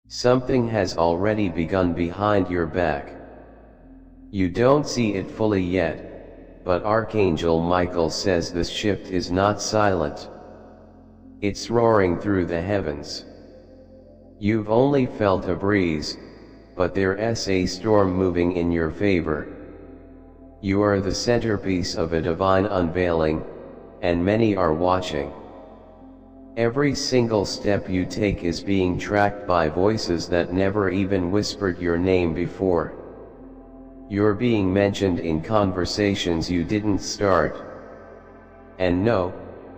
Something has already begun behind your back. You don't see it fully yet, but Archangel Michael says this shift is not silent. It's roaring through the heavens. You've only felt a breeze, but there's a storm moving in your favor. You are the centerpiece of a divine unveiling, and many are watching. Every single step you take is being tracked by voices that never even whispered your name before. You're being mentioned in conversations you didn't start. And no,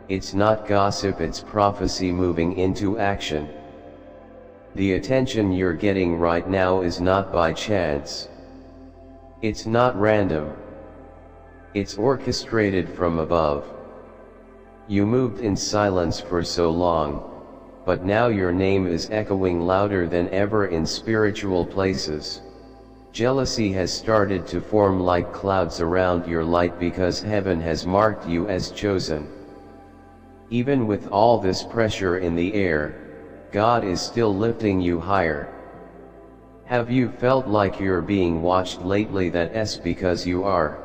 it's not gossip, it's prophecy moving into action. The attention you're getting right now is not by chance. It's not random. It's orchestrated from above. You moved in silence for so long, but now your name is echoing louder than ever in spiritual places. Jealousy has started to form like clouds around your light because heaven has marked you as chosen. Even with all this pressure in the air, God is still lifting you higher. Have you felt like you're being watched lately? That's because you are.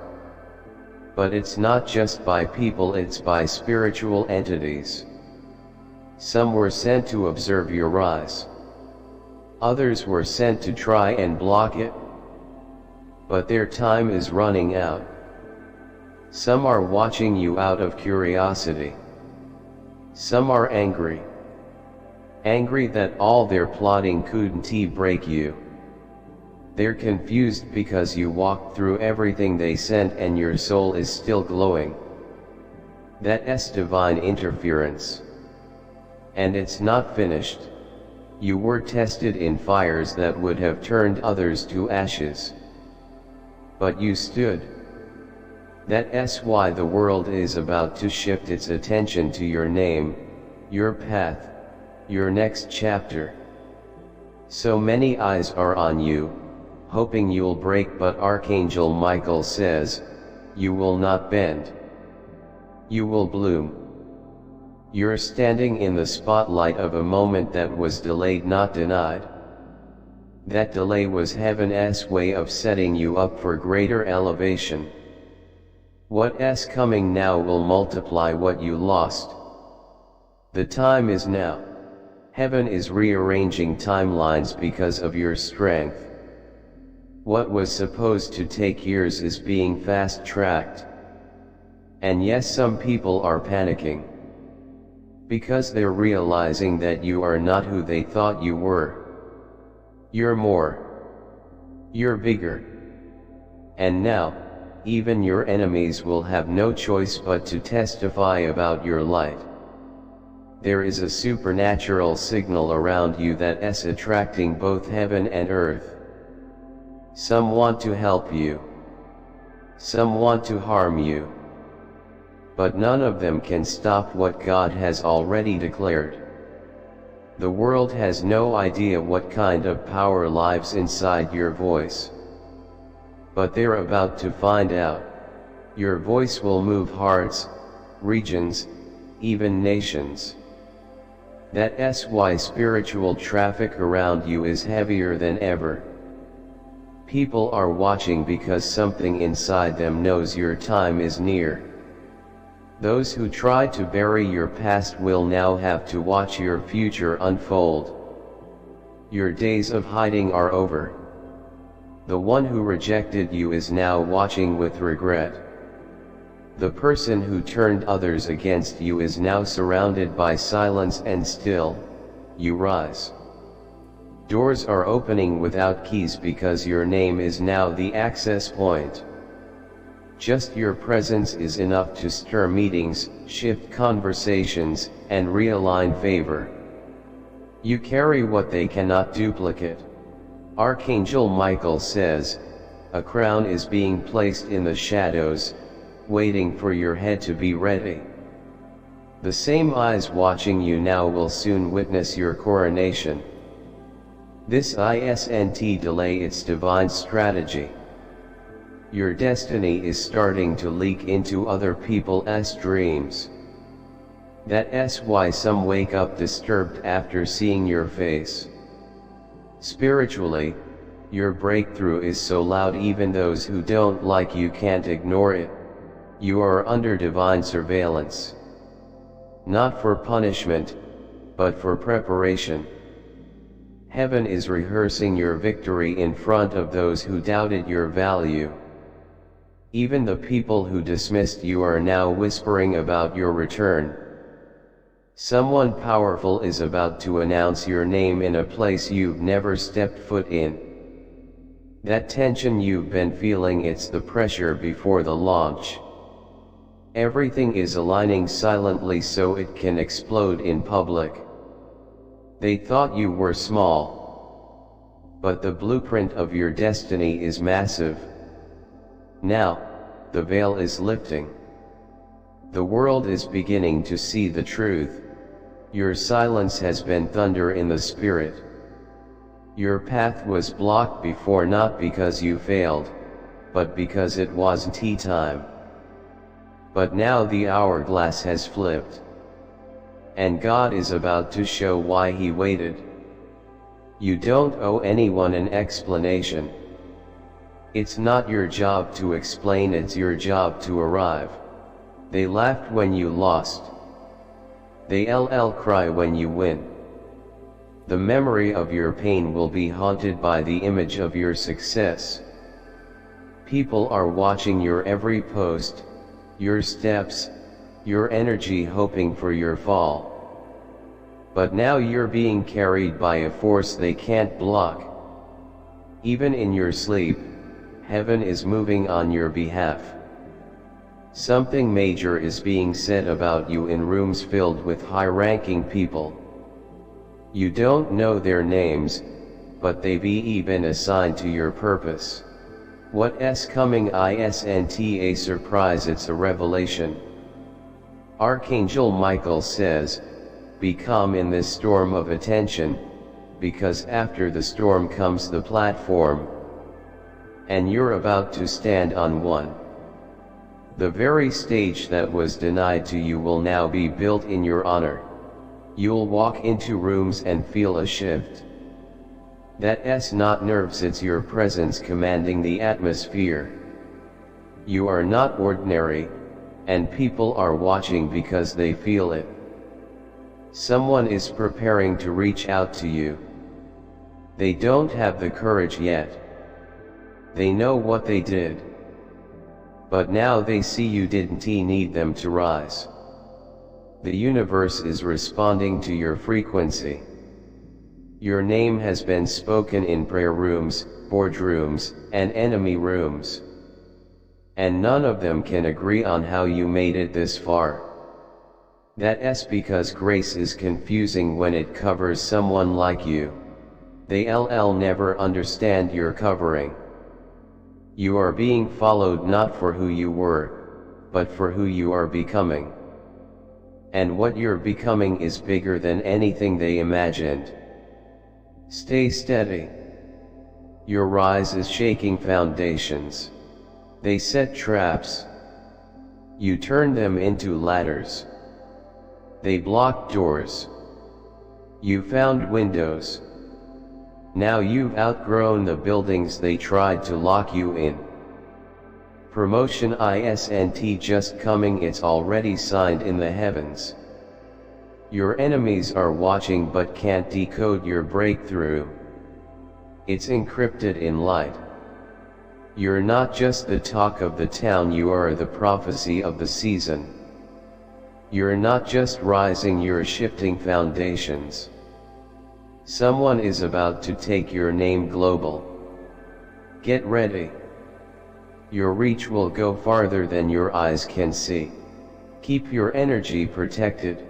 But it's not just by people, it's by spiritual entities. Some were sent to observe your rise. Others were sent to try and block it. But their time is running out. Some are watching you out of curiosity. Some are angry. Angry that all their plotting couldn't break you. They're confused because you walked through everything they sent and your soul is still glowing. That's divine interference. And it's not finished. You were tested in fires that would have turned others to ashes. But you stood. That's why the world is about to shift its attention to your name, your path, your next chapter. So many eyes are on you, hoping you'll break, but Archangel Michael says, you will not bend. You will bloom. You're standing in the spotlight of a moment that was delayed, not denied. That delay was heaven's way of setting you up for greater elevation. What's coming now will multiply what you lost. The time is now. Heaven is rearranging timelines because of your strength. What was supposed to take years is being fast-tracked. And yes, some people are panicking. Because they're realizing that you are not who they thought you were. You're more. You're bigger. And now, even your enemies will have no choice but to testify about your light. There is a supernatural signal around you that's attracting both heaven and earth. Some want to help you. Some want to harm you. But none of them can stop what God has already declared. The world has no idea what kind of power lives inside your voice. But they're about to find out. Your voice will move hearts, regions, even nations. That's why spiritual traffic around you is heavier than ever. People are watching because something inside them knows your time is near. Those who try to bury your past will now have to watch your future unfold. Your days of hiding are over. The one who rejected you is now watching with regret. The person who turned others against you is now surrounded by silence, and still, you rise. Doors are opening without keys because your name is now the access point. Just your presence is enough to stir meetings, shift conversations, and realign favor. You carry what they cannot duplicate. Archangel Michael says, a crown is being placed in the shadows, waiting for your head to be ready. The same eyes watching you now will soon witness your coronation. This isn't delay, it's divine strategy. Your destiny is starting to leak into other people's dreams. That's why some wake up disturbed after seeing your face. Spiritually, your breakthrough is so loud even those who don't like you can't ignore it. You are under divine surveillance. Not for punishment, but for preparation. Heaven is rehearsing your victory in front of those who doubted your value. Even the people who dismissed you are now whispering about your return. Someone powerful is about to announce your name in a place you've never stepped foot in. That tension you've been feeling, it's the pressure before the launch. Everything is aligning silently so it can explode in public. They thought you were small, but the blueprint of your destiny is massive. Now, the veil is lifting. The world is beginning to see the truth. Your silence has been thunder in the spirit. Your path was blocked before, not because you failed, but because it wasn't time. But now the hourglass has flipped. And God is about to show why He waited. You don't owe anyone an explanation. It's not your job to explain, it's your job to arrive. They laughed when you lost. They'll cry when you win. The memory of your pain will be haunted by the image of your success. People are watching your every post, your steps, your energy, hoping for your fall. But now you're being carried by a force they can't block. Even in your sleep, heaven is moving on your behalf. Something major is being said about you in rooms filled with high-ranking people. You don't know their names, but they've been assigned to your purpose. What's coming isn't a surprise, it's a revelation. Archangel Michael says, be calm in this storm of attention, because after the storm comes the platform. And you're about to stand on one. The very stage that was denied to you will now be built in your honor. You'll walk into rooms and feel a shift. That's not nerves, it's your presence commanding the atmosphere. You are not ordinary, and people are watching because they feel it. Someone is preparing to reach out to you. They don't have the courage yet. They know what they did. But now they see you didn't need them to rise. The universe is responding to your frequency. Your name has been spoken in prayer rooms, boardrooms, and enemy rooms. And none of them can agree on how you made it this far. That's because grace is confusing when it covers someone like you. They'll never understand your covering. You are being followed not for who you were, but for who you are becoming. And what you're becoming is bigger than anything they imagined. Stay steady. Your rise is shaking foundations. They set traps. You turn them into ladders. They blocked doors. You found windows. Now you've outgrown the buildings they tried to lock you in. Promotion isn't just coming, it's already signed in the heavens. Your enemies are watching but can't decode your breakthrough. It's encrypted in light. You're not just the talk of the town, you are the prophecy of the season. You're not just rising, you're shifting foundations. Someone is about to take your name global. Get ready. Your reach will go farther than your eyes can see. Keep your energy protected.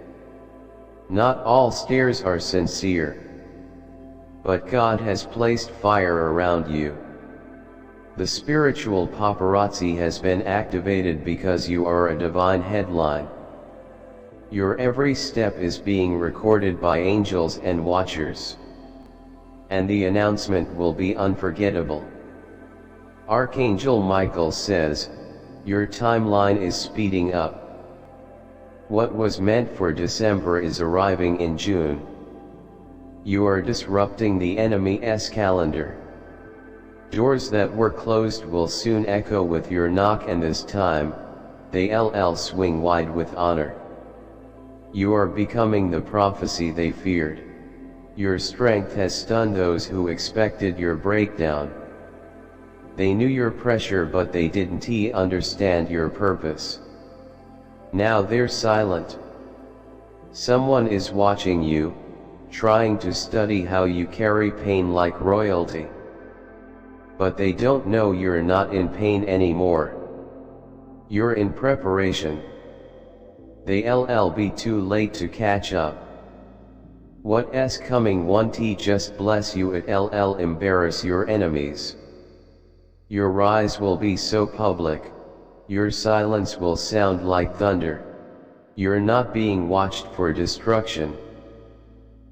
Not all stares are sincere. But God has placed fire around you. The spiritual paparazzi has been activated because you are a divine headline. Your every step is being recorded by angels and watchers. And the announcement will be unforgettable. Archangel Michael says, your timeline is speeding up. What was meant for December is arriving in June. You are disrupting the enemy's calendar. Doors that were closed will soon echo with your knock, and this time, they'll swing wide with honor. You are becoming the prophecy they feared. Your strength has stunned those who expected your breakdown. They knew your pressure, but they didn't understand your purpose. Now they're silent. Someone is watching you, trying to study how you carry pain like royalty. But they don't know you're not in pain anymore. You're in preparation. They'll be too late to catch up. What's coming won't just bless you, it'll embarrass your enemies. Your rise will be so public, your silence will sound like thunder. You're not being watched for destruction.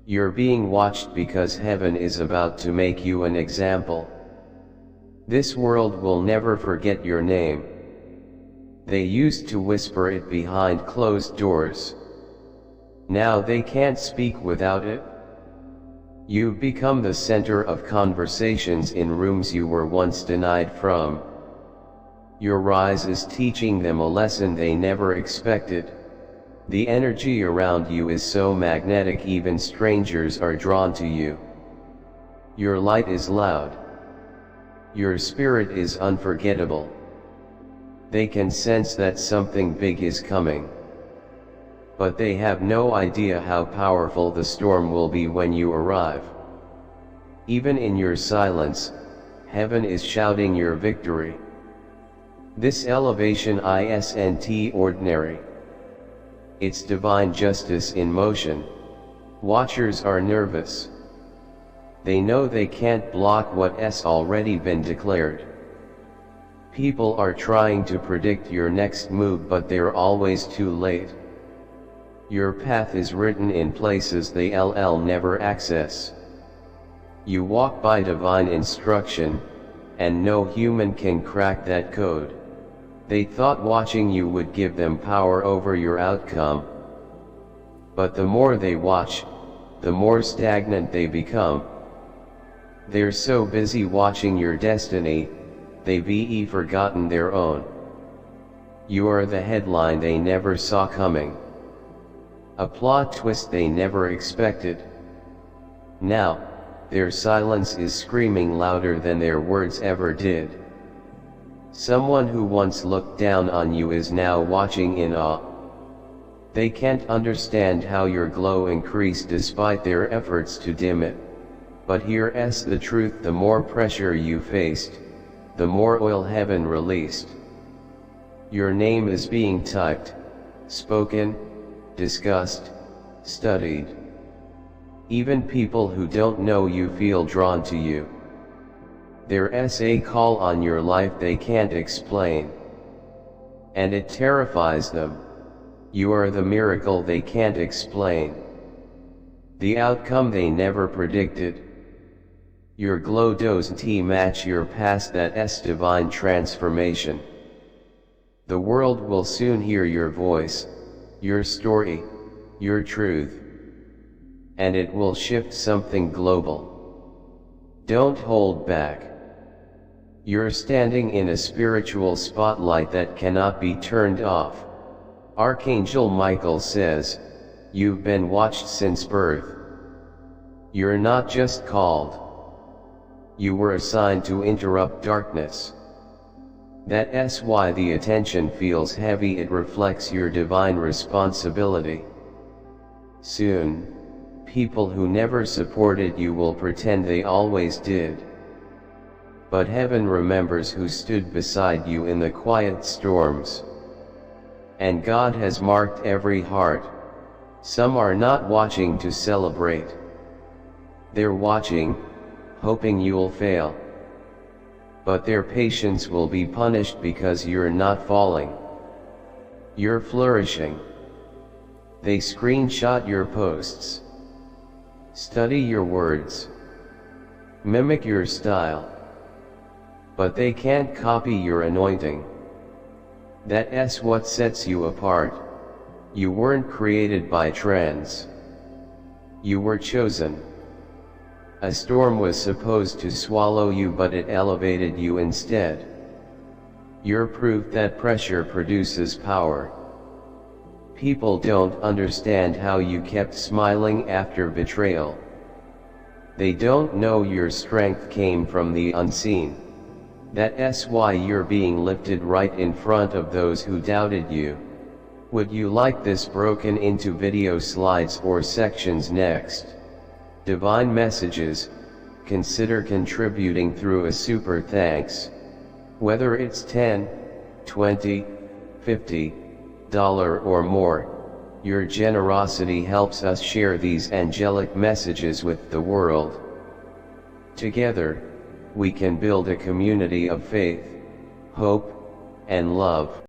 You're being watched because heaven is about to make you an example. This world will never forget your name. They used to whisper it behind closed doors. Now they can't speak without it. You've become the center of conversations in rooms you were once denied from. Your rise is teaching them a lesson they never expected. The energy around you is so magnetic, even strangers are drawn to you. Your light is loud. Your spirit is unforgettable. They can sense that something big is coming. But they have no idea how powerful the storm will be when you arrive. Even in your silence, heaven is shouting your victory. This elevation isn't ordinary. It's divine justice in motion. Watchers are nervous. They know they can't block what's already been declared. People are trying to predict your next move, but they're always too late. Your path is written in places they'll never access. You walk by divine instruction, and no human can crack that code. They thought watching you would give them power over your outcome. But the more they watch, the more stagnant they become. They're so busy watching your destiny, they've forgotten their own. You are the headline they never saw coming. A plot twist they never expected. Now, their silence is screaming louder than their words ever did. Someone who once looked down on you is now watching in awe. They can't understand how your glow increased despite their efforts to dim it. But here's the truth: the more pressure you faced, the more oil heaven released. Your name is being typed, spoken, discussed, studied. Even people who don't know you feel drawn to you. There's a call on your life they can't explain. And it terrifies them. You are the miracle they can't explain. The outcome they never predicted. Your glow doesn't match your past, that's divine transformation. The world will soon hear your voice, your story, your truth. And it will shift something global. Don't hold back. You're standing in a spiritual spotlight that cannot be turned off. Archangel Michael says, you've been watched since birth. You're not just called. You were assigned to interrupt darkness. That's why the attention feels heavy. It reflects your divine responsibility. Soon, people who never supported you will pretend they always did. But heaven remembers who stood beside you in the quiet storms. And God has marked every heart. Some are not watching to celebrate. They're watching, hoping you'll fail. But their patience will be punished because you're not falling. You're flourishing. They screenshot your posts. Study your words. Mimic your style. But they can't copy your anointing. That's what sets you apart. You weren't created by trends. You were chosen. A storm was supposed to swallow you, but it elevated you instead. You're proof that pressure produces power. People don't understand how you kept smiling after betrayal. They don't know your strength came from the unseen. That's why you're being lifted right in front of those who doubted you. Would you like this broken into video slides or sections next? Divine messages. Consider contributing through a super thanks. Whether it's $10, $20, $50 or more, your generosity helps us share these angelic messages with the world. Together, we can build a community of faith, hope, and love.